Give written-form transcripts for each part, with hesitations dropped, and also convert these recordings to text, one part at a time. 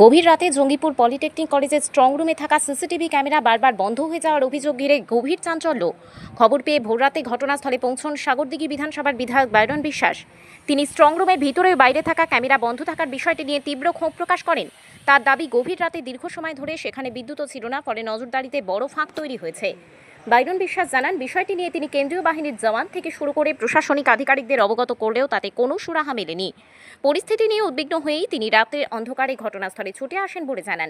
গভীর রাতে জঙ্গিপুর পলিটেকনিক কলেজের স্ট্রং রুমে থাকা সিসিটিভি ক্যামেরা বারবার বন্ধ হয়ে যাওয়ার অভিযোগ ঘিরে গভীর চাঞ্চল্য। খবর পেয়ে ভোররাতে ঘটনাস্থলে পৌঁছন সাগরদিঘি বিধানসভার বিধায়ক বাইরন বিশ্বাস। তিনি স্ট্রং রুমের ভিতরে বাইরে থাকা ক্যামেরা বন্ধ থাকার বিষয়টি নিয়ে তীব্র ক্ষোভ প্রকাশ করেন। তার দাবি, গভীর রাতে দীর্ঘ সময় ধরে সেখানে বিদ্যুৎও ছিল না, ফলে নজরদারিতে বড় ফাঁক তৈরি হয়েছে। বাইরন বিশ্বাস জানান, বিষয়টি নিয়ে তিনি কেন্দ্রীয় বাহিনীর জওয়ান থেকে শুরু করে প্রশাসনিক আধিকারিকদের অবগত করলেও তাতে কোনো সুরাহা মেলেনি। পরিস্থিতি নিয়ে উদ্বিগ্ন হয়েই তিনি রাতের অন্ধকারে ঘটনাস্থলে ছুটে আসেন বলে জানান।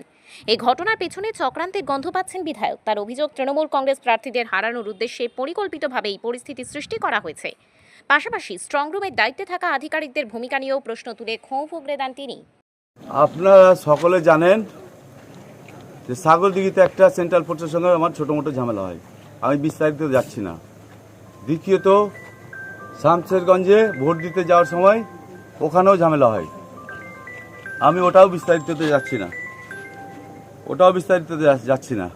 এই ঘটনার পেছনে চক্রান্তের গন্ধ পাচ্ছেন বিধায়ক। তার অভিযোগ, তৃণমূল কংগ্রেস প্রার্থীদের হারানোর উদ্দেশ্যে পরিকল্পিতভাবে এই পরিস্থিতি সৃষ্টি করা হয়েছে। পাশাপাশি স্ট্রং রুমের দায়িত্বে থাকা আধিকারিকদের ভূমিকা নিয়েও প্রশ্ন তুলে ক্ষোভ উগরে দেন তিনি। আপনারা সকলে জানেন যে সাগরদিঘিতে একটা সেন্ট্রাল ফোর্সের সঙ্গে আমার ছোটো মোটো ঝামেলা হয়, আমি বিস্তারিত যাচ্ছি না। দ্বিতীয়ত, শামশেরগঞ্জে ভোট দিতে যাওয়ার সময় ওখানেও ঝামেলা হয়, আমি ওটাও বিস্তারিততে যাচ্ছি না।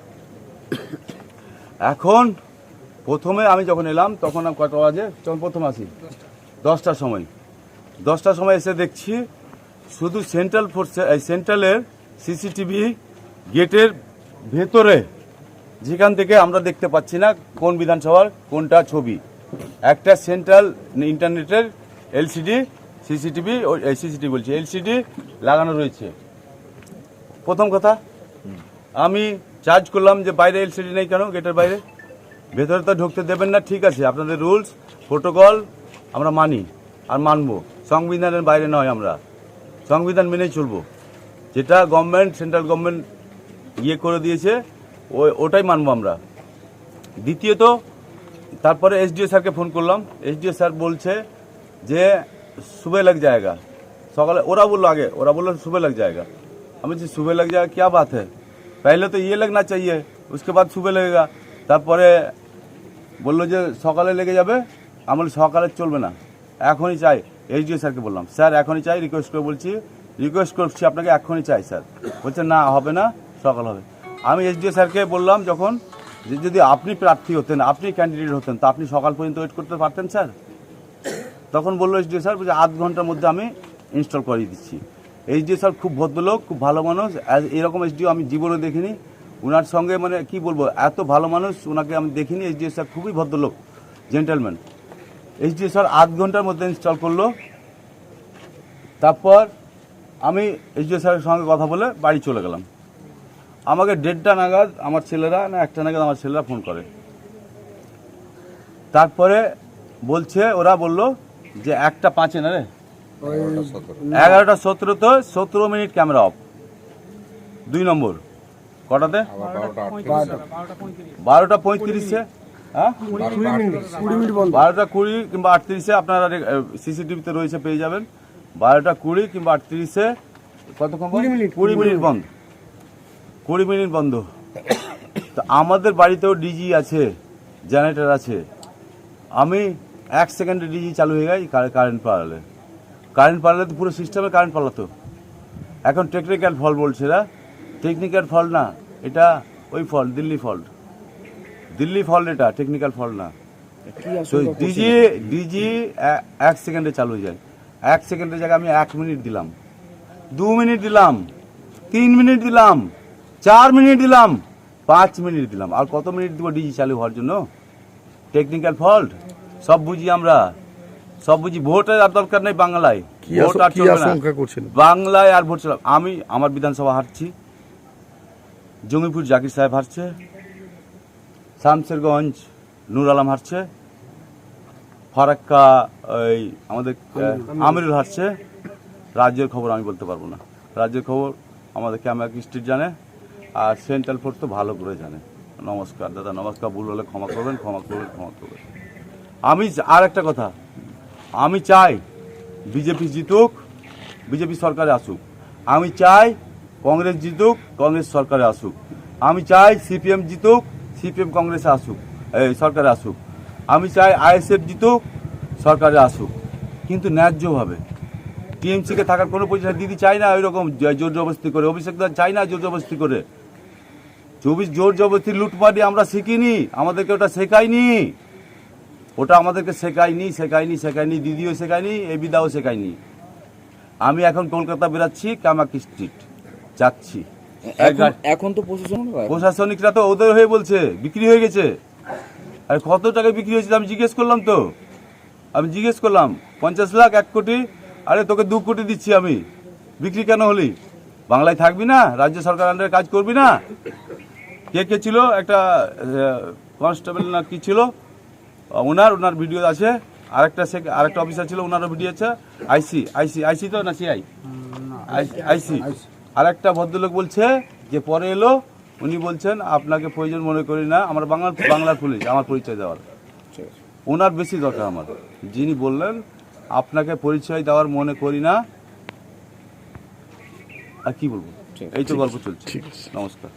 এখন প্রথমে আমি যখন এলাম তখন কত বাজে, যখন প্রথম আসি 10টার সময় এসে দেখছি শুধু সেন্ট্রালের সিসিটিভি গেটের ভেতরে, যেখান থেকে আমরা দেখতে পাচ্ছি না কোন বিধানসভার কোনটা ছবি, একটা সেন্ট্রাল ইন্টারনেটের এলসিডি লাগানো রয়েছে। প্রথম কথা, আমি চার্জ করলাম যে বাইরে এলসিডি নেই কেন, গেটের বাইরে, ভেতরে তো ঢুকতে দেবেন না, ঠিক আছে, আপনাদের রুলস প্রোটোকল আমরা মানি আর মানবো, সংবিধানের বাইরে নয়, আমরা সংবিধান মেনেই চলবো, যেটা গভর্নমেন্ট সেন্ট্রাল গভর্নমেন্ট করে দিয়েছে ওটাই মানবো আমরা। দ্বিতীয়ত, তারপরে এসডিও স্যারকে ফোন করলাম, এসডিও স্যার বলছে যে सुबह लग जाएगा, सकाले ओरा बोलो सुबह लग जाएगा। हम सुबह लग जाएगा क्या बात है, पहले तो ये लगना चाहिए, उसके बाद सुबह लगेगा। তারপরে বললো যে সকালে লেগে যাবে, আমি সকালে চলবে না, এখনই চাই। এসডিও স্যারকে বললাম, স্যার এখনই চাই, রিকোয়েস্ট করছি আপনাকে, এখনই চাই স্যার। বলছে না, হবে না, সকাল হবে। আমি এসডিও স্যারকে বললাম যখন, যে যদি আপনি প্রার্থী হতেন, আপনি ক্যান্ডিডেট হতেন, তো আপনি সকাল পর্যন্ত ওয়েট করতে পারতেন স্যার। তখন বললো এসডিও স্যার, বলছে আধ ঘন্টার মধ্যে আমি ইনস্টল করিয়ে দিচ্ছি। এসডিও স্যার খুব ভদ্রলোক, খুব ভালো মানুষ, এরকম এসডিও আমি জীবনে দেখিনি। ওনার সঙ্গে মানে কি বলবো, এত ভালো মানুষ ওনাকে আমি দেখিনি। এসডিও স্যার খুবই ভদ্রলোক, জেন্টেলম্যান। এসডিও স্যার আধ ঘন্টার মধ্যে ইনস্টল করলো। তারপর আমি এসডিও স্যারের সঙ্গে কথা বলে বাড়ি চলে গেলাম। আমাকে 1:30 নাগাদ আমার ছেলেরা, না 1টা নাগাদ আমার ছেলেরা ফোন করে। তারপরে বলছে, ওরা বললো যে 1:05 না রে, 11:17 তো 17 মিনিট ক্যামেরা অফ। 2 নম্বর কটাতে, 12:35, হ্যাঁ 12:20 কিংবা 38-এ আপনারা সিসিটিভিতে রয়েছে, পেয়ে যাবেন। 12:20 কিংবা 38-এ কতক্ষণ, 20 মিনিট বন্ধ, 20 মিনিট বন্ধ। তো আমাদের বাড়িতেও ডিজি আছে, জেনারেটর আছে। আমি 1 সেকেন্ডে ডিজি চালু হয়ে গেছে। কারেন্ট পালালে তো পুরো সিস্টেমে কারেন্ট পালাতো। এখন টেকনিক্যাল ফল্ট বলছে, এরা টেকনিক্যাল ফল্ট না, এটা ওই ফল্ট, দিল্লি ফল্ট, এটা টেকনিক্যাল ফল্ট না। ডিজি 1 সেকেন্ডে চালু হয়ে যায়। 1 সেকেন্ডের জায়গায় আমি 1 মিনিট দিলাম, 2 মিনিট দিলাম, 3 মিনিট দিলাম, 4 মিনিট দিলাম, 5 মিনিট দিলাম, আর কত মিনিট দিব ডিজি চালু হওয়ার জন্য? টেকনিক্যাল ফল্ট সব বুঝি আমরা, সব বুঝি। ভোটের আর দরকার নেই বাংলায়, ভোট আর চলবে না বাংলায়, আর ভোট চলবে। আমি আমার বিধানসভা হারছি, জঙ্গিপুর জাকির সাহেব হারছে, শামশেরগঞ্জ নূর আলম হারছে, ফারাক্কা ওই আমাদের আমিরুল হারছে। রাজ্যের খবর আমি বলতে পারবো না, রাজ্যের খবর আমাদের ক্যামেরা স্ট্রিট জানে, আর সেন্ট্রাল ফোর্স তো ভালো করে জানে। নমস্কার দাদা, নমস্কার, ভুল হলে ক্ষমা করবেন। আমি আর একটা কথা, আমি চাই বিজেপি জিতুক, বিজেপি সরকারে আসুক। আমি চাই কংগ্রেস জিতুক, কংগ্রেস সরকারে আসুক। আমি চাই সিপিএম জিতুক, সিপিএম কংগ্রেসে আসুক, সরকারে আসুক। আমি চাই আইএসএফ জিতুক, সরকারে আসুক, কিন্তু ন্যায্যভাবে। টিএমসিকে থাকার কোনো পজিশন দিদি চাই না ওই রকম জোর জবরদস্তি করে, অভিষেক চাই না জোর জবরদস্তি করে। 24 জোর জবরদস্তি লুটপাটি আমরা শিখিনি, আমাদেরকে ওটা শেখায়নি, শেখায়নি, দিদিও শেখায়নি, এবিদাও শেখায়নি। আমি এখন কলকাতা বেরাচ্ছি, কামাকি স্ট্রিট, যাচ্ছি। এখন তো প্রশাসনিকরা তো ওদের হয়ে বলছে বিক্রি হয়ে গেছে। আর কত টাকা বিক্রি হয়েছে আমি জিজ্ঞেস করলাম, তো আমি জিজ্ঞেস করলাম 50 লাখ 1 কোটি, আরে তোকে 2 কোটি দিচ্ছি আমি, বিক্রি কেন হলি? বাংলায় থাকবি না? রাজ্য সরকার আন্ডারে কাজ করবি না? কে কে ছিল? একটা কনস্টেবল না কি ছিল, ওনার ভিডিও আছে। আরেকটা অফিসার ছিল, ওনারও ভিডিও আছে। আইসি তো না সিআই, আইসি। আরেকটা ভদ্রলোক বলছে যে পরে এলো, উনি বলছেন আপনাকে প্রয়োজন মনে করি না, আমার বাংলার পুলিশ, আমার পরিচয় দেওয়ার। ওনার বেশি দরকার আমার। যিনি বললেন আপনাকে পরিচয় দেওয়ার মনে করি না, আর কি বলবো, এই তো গল্প চলছে। নমস্কার।